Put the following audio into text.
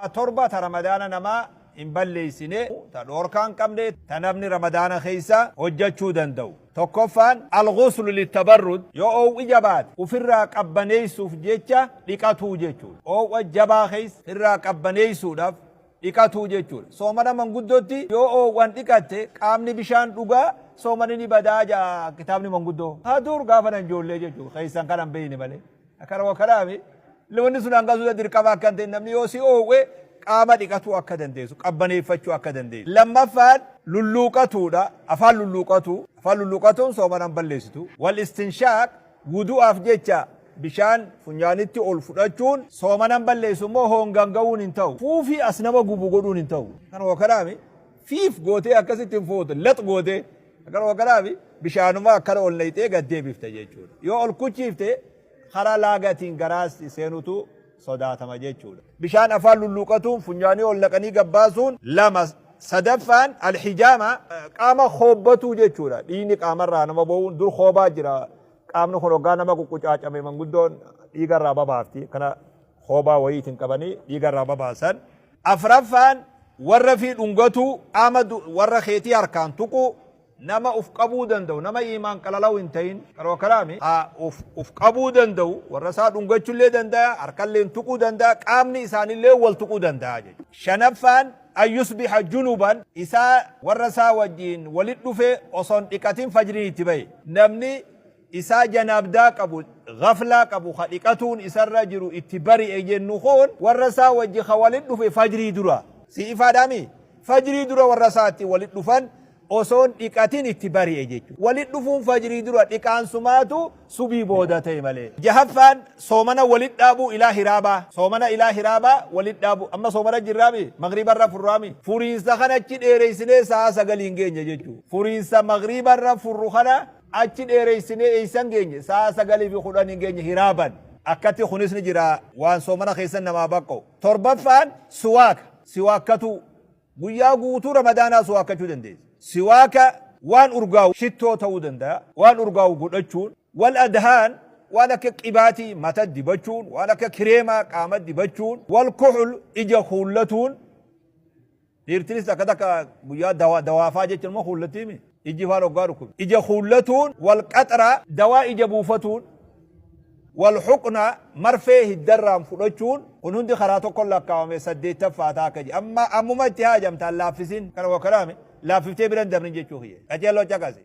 torba ta ramadaana nama hin balleessine ta dhoorkaan qabne ta namni ramadaana keessa hojjechuu danda'u. Tokkoffaan al-ghuslu litabarrud yoo oowwi jabaate ufirraa qabbaneessuuf jecha dhiqatuu jechuudha. Oowwa jabaa keessa irraa qabbaneessuudhaaf dhiqatuu jechuudha. Soomana manguddootti yoo oowwan dhiqatte qaamni bishaan dhugaa soomani ni badaa kitaabni manguddoo. Haduur gaafa nan ijoollee jechuudha. Keessan kanan beeyne malee. Akkana wakaraami. Loonni sun hangasuudha dirqama akka hin ta'e namni yoo si oowwe qaama dhiqatuu akka dandeessu qabbaneeffachuu akka dandeessu. Lammaffaan lulluuqatuudha. Afaan lulluuqatuu. Afaan lulluuqatuun soomana balleessitu. Wal istinshaaq wudu'aaf jecha bishaan funyaanitti ol fudhachuun soomana balleessu immoo hongaan ga'uun hin ta'u. Fuufii as nama gubu godhuun hin ta'u. Kana wakaraami fiif gootee akkasitti hin footu lax gootee akkana wakaraami bishaanuma akkana ol nayxee gad deebifte jechuudha. Yoo ol kuchiifte karaa laagatiin garaas seenutu sodaatama jechuudha. Bishaan afaan lulluuqatuun funyaanii ol naqanii gabbaasuun lama. Sadaffaan alhijaama qaama hoobbatuu jechuudha. Dhiigni qaamarraa nama bo'uun dur hoobaa jira. Qaamni kun hoggaa nama quqqucaacame manguddoon dhiigarraa babaafti. Kana hoobaa wayiitiin qabanii dhiigarraa babaasan. Afraffaan warra fi dhungatuu qaama warra keetii harkaan tuqu nama uf qabuu danda'u. Nama imaan qalalaw hin ta'in qaroo kalaami uf qabuu danda'u. Warra isaa dhungachuullee danda'a. Harkallee tuquu danda'a. Qaamni isaanillee wal tuquu danda'a jechuudha. Shanaffaan أن يصبح جنوبا إسا ورسا وجين ولد دفه أصن إكاتين فجري تبي نمني إسا جناب دا قبو غفلة قبو خلقاتون إسا الرجل اتباري أجين نخون ورسا وجي خوالد دفه فجري درا سي إفادامي فجري درا ورساتي ولد دفن أصن إكاتين اتباري أجيج ولد دفون فجري درا إكان سماتو سبي بودا تيمالي جهفان صومنا ولد دابو إلى هرابا صومنا إلى هرابا ولد دابو أما صومنا جرامي مغرب الرف الرامي فورينسا خنا أجد إيريسني ساسا غلينجين جيجو فورينسا مغرب الرف الرخنا أجد إيريسني إيسان جيني ساسا غلي في خلانين جيني هرابا أكتي خنسني جرا وان صومنا خيسن نما باقو تربفان سواكتو ويا قوتو رمضانا سواكتو دنديز سواك وان أرقاو شتو تودن دا وان أرقاو قدتشون والأدهان وانا كقباتي متى دبتشون وانا ككريمة قامت دبتشون والكحل إجا خولتون ديرتنس كذا بيا دوافا جت ما خولتيمي إجي فارو قاركم إجا خولتون والقطرة دواء إجا بوفتون والحقنة مرفيه الدرام فلتشون ونهند خراتو كلها كامي سديت فاتاك أما ما اتهاجم تال لافزين كانوا كلامي لا في تبرن دبن جيتشوهيه أجل لو جاكاسي